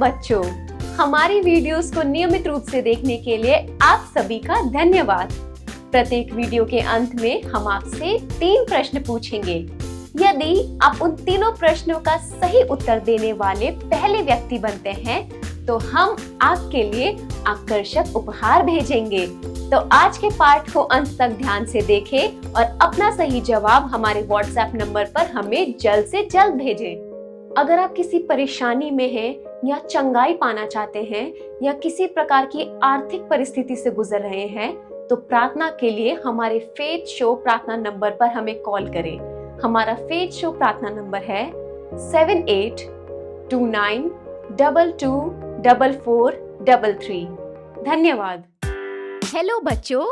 बच्चों, हमारी वीडियोस को नियमित रूप से देखने के लिए आप सभी का धन्यवाद। प्रत्येक वीडियो के अंत में हम आपसे 3 प्रश्न पूछेंगे। यदि आप उन तीनों प्रश्नों का सही उत्तर देने वाले पहले व्यक्ति बनते हैं तो हम आपके लिए आकर्षक उपहार भेजेंगे। तो आज के पाठ को अंत तक ध्यान से देखें और अपना सही जवाब हमारे व्हाट्सएप नंबर पर हमें जल्द से जल्द भेजें। अगर आप किसी परेशानी में हैं या चंगाई पाना चाहते हैं या किसी प्रकार की आर्थिक परिस्थिति से गुजर रहे हैं तो प्रार्थना के लिए हमारे फेथ शो प्रार्थना नंबर पर हमें कॉल करें। हमारा फेथ शो प्रार्थना नंबर है 7829224433। धन्यवाद। हेलो बच्चों,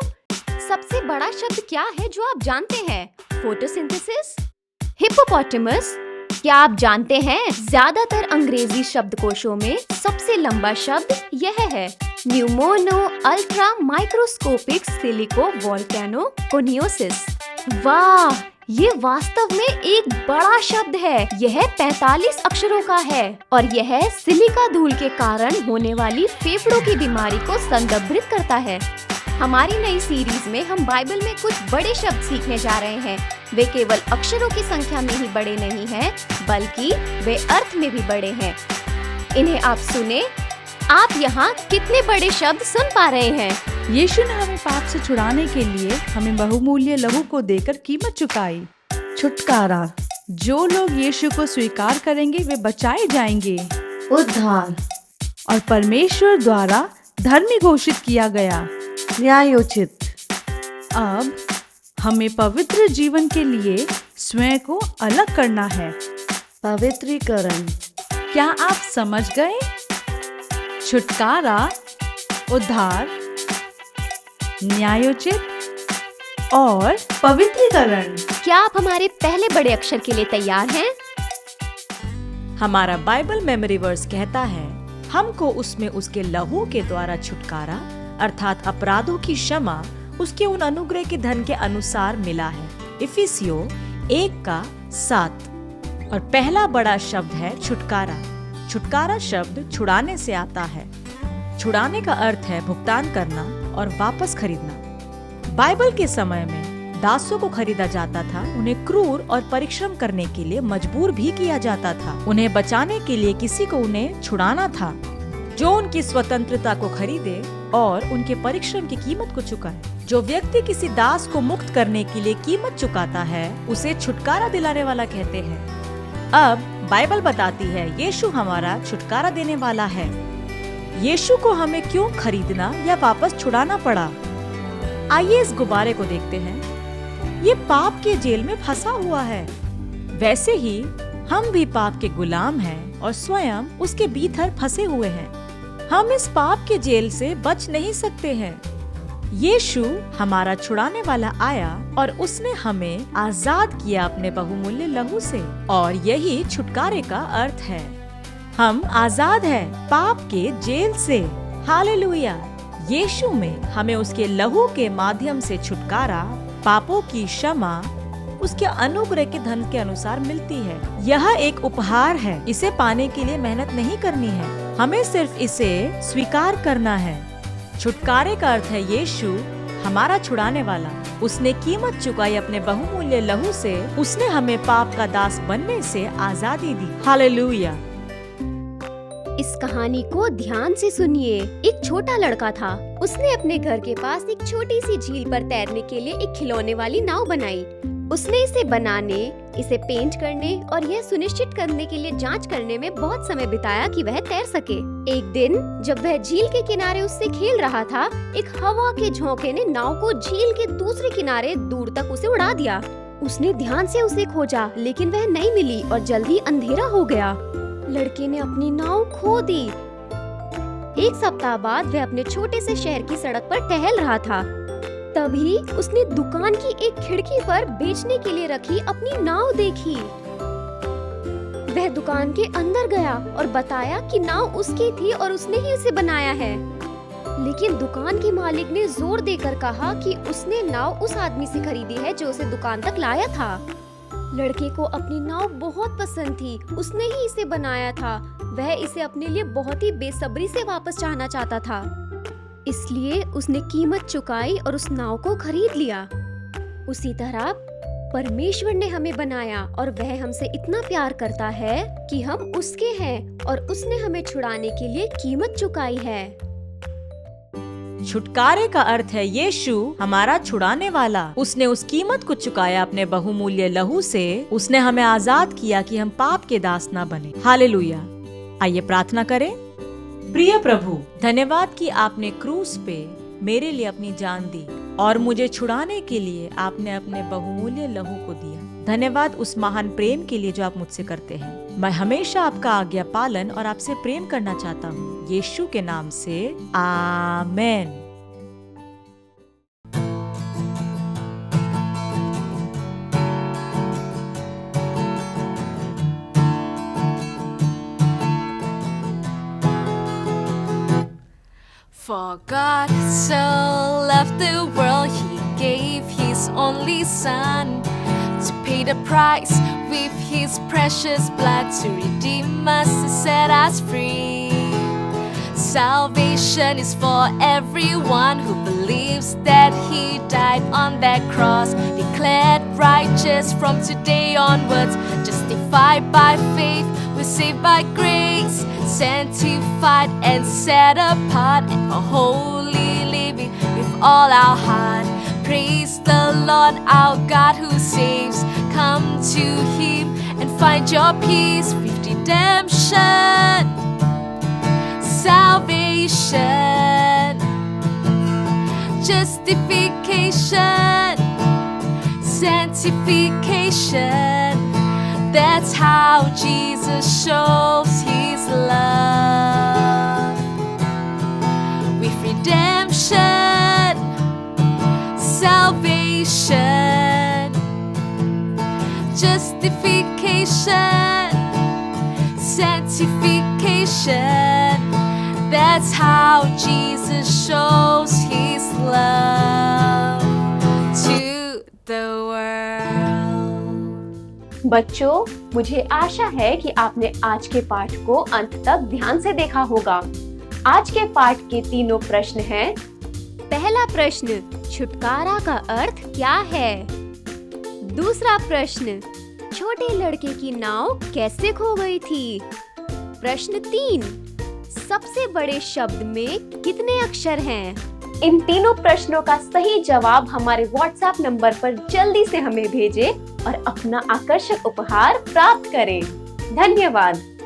सबसे बड़ा शब्द क्या है जो आप जानते हैं? फोटोसिंथेसिस। हिप्पोपोटामस। क्या आप जानते हैं ज्यादातर अंग्रेजी शब्दकोशों में सबसे लंबा शब्द यह है? Pneumonoultramicroscopicsilicovolcanoconiosis. वाह, ये वास्तव में एक बड़ा शब्द है। यह 45 अक्षरों का है और यह सिलिका धूल के कारण होने वाली फेफड़ों की बीमारी को संदर्भित करता है। हमारी नई सीरीज में हम बाइबल में कुछ बड़े शब्द सीखने जा रहे हैं। वे केवल अक्षरों की संख्या में ही बड़े नहीं हैं, बल्कि वे अर्थ में भी बड़े हैं। इन्हें आप सुने। आप यहाँ कितने बड़े शब्द सुन पा रहे हैं? यीशु ने हमें पाप से छुड़ाने के लिए हमें बहुमूल्य लहू को देकर कीमत चुकाई। छुटकारा। जो लोग यीशु को स्वीकार करेंगे वे बचाए जाएंगे। उद्धार। और परमेश्वर द्वारा धर्मी घोषित किया गया। न्यायोचित। अब हमें पवित्र जीवन के लिए स्वयं को अलग करना है। पवित्रीकरण। क्या आप समझ गए? छुटकारा, उद्धार, न्यायोचित और पवित्रीकरण। क्या आप हमारे पहले बड़े अक्षर के लिए तैयार हैं? हमारा बाइबल मेमोरी वर्स कहता है, हमको उसमें उसके लहू के द्वारा छुटकारा अर्थात अपराधों की क्षमा उसके उन अनुग्रह के धन के अनुसार मिला है। इफिसियों 1:7। और पहला बड़ा शब्द है छुटकारा। छुटकारा शब्द छुड़ाने से आता है। छुड़ाने का अर्थ है भुगतान करना और वापस खरीदना। बाइबल के समय में दासों को खरीदा जाता था। उन्हें क्रूर और परिश्रम करने के लिए मजबूर भी किया जाता था। उन्हें बचाने के लिए किसी को उन्हें छुड़ाना था जो उनकी स्वतंत्रता को खरीदे और उनके परिश्रम की कीमत को चुकाए। जो व्यक्ति किसी दास को मुक्त करने के लिए कीमत चुकाता है उसे छुटकारा दिलाने वाला कहते हैं। अब बाइबल बताती है यीशु हमारा छुटकारा देने वाला है। यीशु को हमें क्यों खरीदना या वापस छुड़ाना पड़ा? आइए इस गुब्बारे को देखते हैं। ये पाप के जेल में फंसा हुआ है। वैसे ही हम भी पाप के गुलाम हैं और स्वयं उसके भीतर फंसे हुए हैं। हम इस पाप के जेल से बच नहीं सकते हैं। यीशु हमारा छुड़ाने वाला आया और उसने हमें आजाद किया अपने बहुमूल्य लहू से, और यही छुटकारे का अर्थ है। हम आजाद हैं पाप के जेल से। हालेलुया। यीशु में हमें उसके लहू के माध्यम से छुटकारा, पापों की क्षमा उसके अनुग्रह के धन के अनुसार मिलती है। यह एक उपहार है। इसे पाने के लिए मेहनत नहीं करनी है, हमें सिर्फ इसे स्वीकार करना है। छुटकारे का अर्थ है यीशु हमारा छुड़ाने वाला। उसने कीमत चुकाई अपने बहुमूल्य लहू से। उसने हमें पाप का दास बनने से आजादी दी। हालेलुया। इस कहानी को ध्यान से सुनिए। एक छोटा लड़का था। उसने अपने घर के पास एक छोटी सी झील पर तैरने के लिए एक खिलौने वाली नाव बनाई। उसने इसे बनाने, इसे पेंट करने और यह सुनिश्चित करने के लिए जांच करने में बहुत समय बिताया कि वह तैर सके। एक दिन जब वह झील के किनारे उससे खेल रहा था, एक हवा के झोंके ने नाव को झील के दूसरे किनारे दूर तक उसे उड़ा दिया। उसने ध्यान से उसे खोजा, लेकिन वह नहीं मिली और जल्दी अंधेरा हो गया। लड़के ने अपनी नाव खो दी। एक सप्ताह बाद वह अपने छोटे से शहर की सड़क पर टहल रहा था। तभी उसने दुकान की एक खिड़की पर बेचने के लिए रखी अपनी नाव देखी। वह दुकान के अंदर गया और बताया कि नाव उसकी थी और उसने ही इसे बनाया है। लेकिन दुकान के मालिक ने जोर देकर कहा कि उसने नाव उस आदमी से खरीदी है जो उसे दुकान तक लाया था। लड़के को अपनी नाव बहुत पसंद थी। उसने ही इसे बनाया था। वह इसे अपने लिए बहुत ही बेसब्री से वापस चाहना चाहता था। इसलिए उसने कीमत चुकाई और उस नाव को खरीद लिया। उसी तरह परमेश्वर ने हमें बनाया और वह हमसे इतना प्यार करता है कि हम उसके हैं और उसने हमें छुड़ाने के लिए कीमत चुकाई है। छुटकारे का अर्थ है यीशु हमारा छुड़ाने वाला। उसने उस कीमत को चुकाया अपने बहुमूल्य लहू से। उसने हमें आजाद किया कि हम पाप के दास ना बने। हालेलुया। आइए प्रार्थना करें। प्रिय प्रभु, धन्यवाद कि आपने क्रूस पे मेरे लिए अपनी जान दी और मुझे छुड़ाने के लिए आपने अपने बहुमूल्य लहू को दिया। धन्यवाद उस महान प्रेम के लिए जो आप मुझसे करते हैं। मैं हमेशा आपका आज्ञा पालन और आपसे प्रेम करना चाहता हूँ। यीशु के नाम से आमेन। For God so loved the world, He gave His only Son to pay the price with His precious blood to redeem us and set us free. Salvation is for everyone who believes that He died on that cross, declared righteous from today onwards, justified by faith, we're saved by grace, sanctified and set apart, and for holy living with all our heart. Praise the Lord our God who saves. Come to Him and find your peace with redemption, salvation, justification, sanctification. That's how Jesus shows His love. With redemption, salvation, justification, sanctification. That's how Jesus shows His love to the world. बच्चों, मुझे आशा है कि आपने आज के पाठ को अंत तक ध्यान से देखा होगा। आज के पाठ के तीनों प्रश्न हैं। पहला प्रश्न, छुटकारा का अर्थ क्या है? दूसरा प्रश्न, छोटे लड़के की नाव कैसे खो गई थी? प्रश्न 3, सबसे बड़े शब्द में कितने अक्षर हैं? इन तीनों प्रश्नों का सही जवाब हमारे व्हाट्सएप नंबर पर जल्दी से हमें भेजें और अपना आकर्षक उपहार प्राप्त करें। धन्यवाद।